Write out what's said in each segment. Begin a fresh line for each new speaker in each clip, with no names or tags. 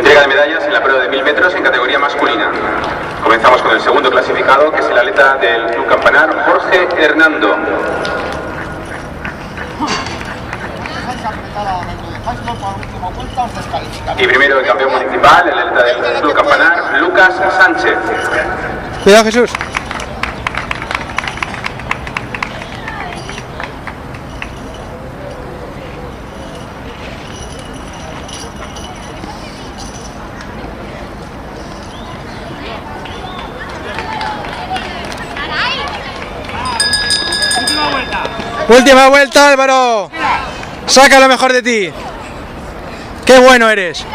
Entrega de medallas en la prueba de 1000 metros en categoría masculina. Comenzamos con el segundo clasificado, que es el atleta del Club Campanar, Jorge Hernando. Y primero el campeón municipal, el atleta del Club Campanar, Lucas Sánchez.
Cuidado, Jesús. Última vuelta, Álvaro. Saca lo mejor de ti. Qué bueno eres.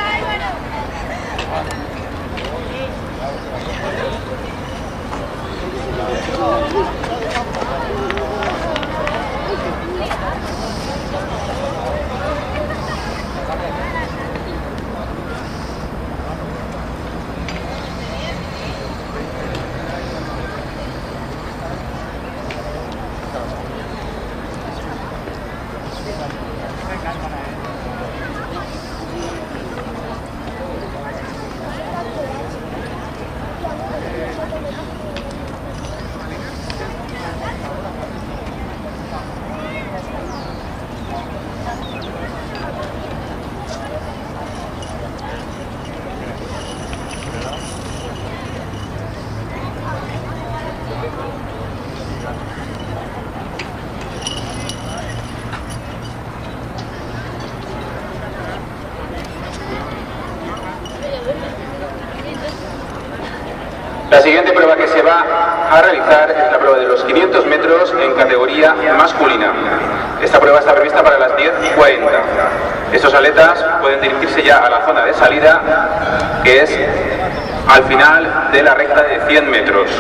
La siguiente prueba que se va a realizar es la prueba de los 500 metros en categoría masculina. Esta prueba está prevista para las 10:40. Estos atletas pueden dirigirse ya a la zona de salida, que es al final de la recta de 100 metros.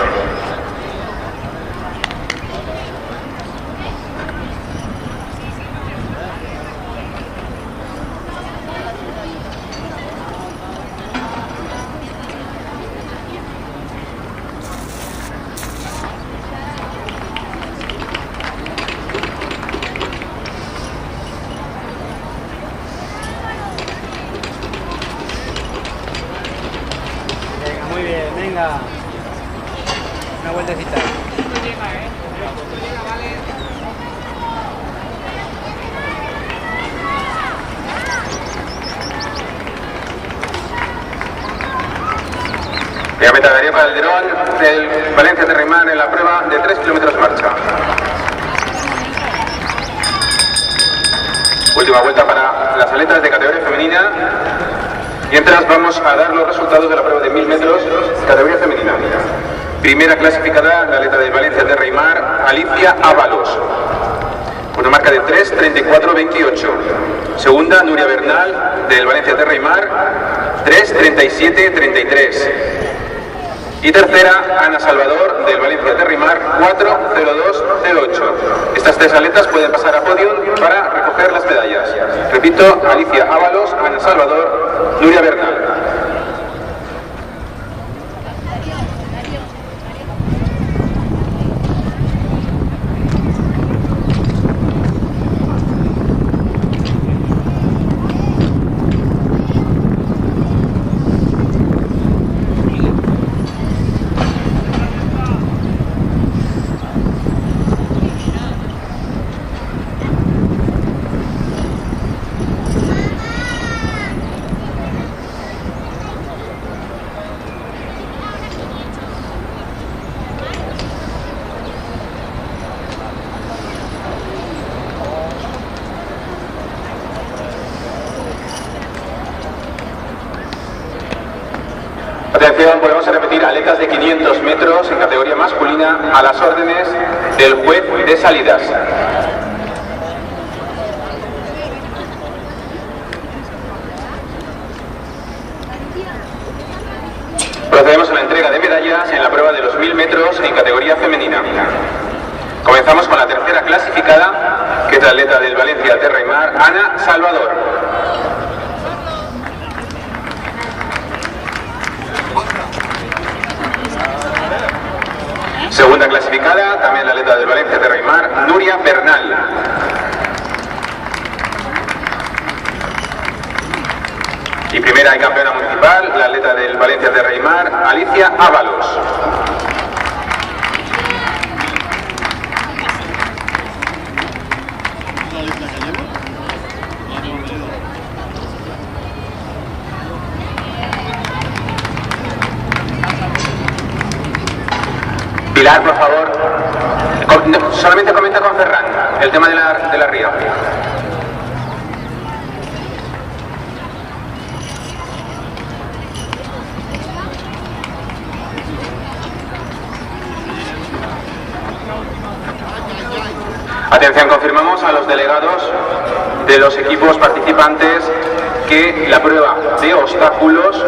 Muy bien, venga. Una vueltecita.
La meta de Darío Calderón del Valencia Terra y Mar en la prueba de 3 kilómetros marcha. Última vuelta para las atletas de categoría femenina. Mientras vamos a dar los resultados de la prueba de 1000 metros, categoría femenina. Primera clasificada, la atleta del Valencia Terra y Mar, Alicia Ábalos. Una marca de 3:34:28. Segunda, Nuria Bernal, del Valencia Terra y Mar, 3:37:33. Y tercera, Ana Salvador, del Valencia Terra y Mar, 4:02:08. Estas tres atletas pueden pasar a podium para recoger las medallas. Repito, Alicia Ábalos, Ana Salvador, Nuria Bernal. Atención, volvemos a repetir, atletas de 500 metros en categoría masculina a las órdenes del juez de salidas. Procedemos a la entrega de medallas en la prueba de los 1000 metros en categoría femenina. Comenzamos con la tercera clasificada, que es la atleta del Valencia Terra y Mar, Ana Salvador. Segunda clasificada, también la atleta del Valencia Terra y Mar, Nuria Bernal. Y primera y campeona municipal, la atleta del Valencia de Reimar, Alicia Ábalos. Pilar, por favor, solamente comenta con Ferran el tema de la ría. Atención, confirmamos a los delegados de los equipos participantes que la prueba de obstáculos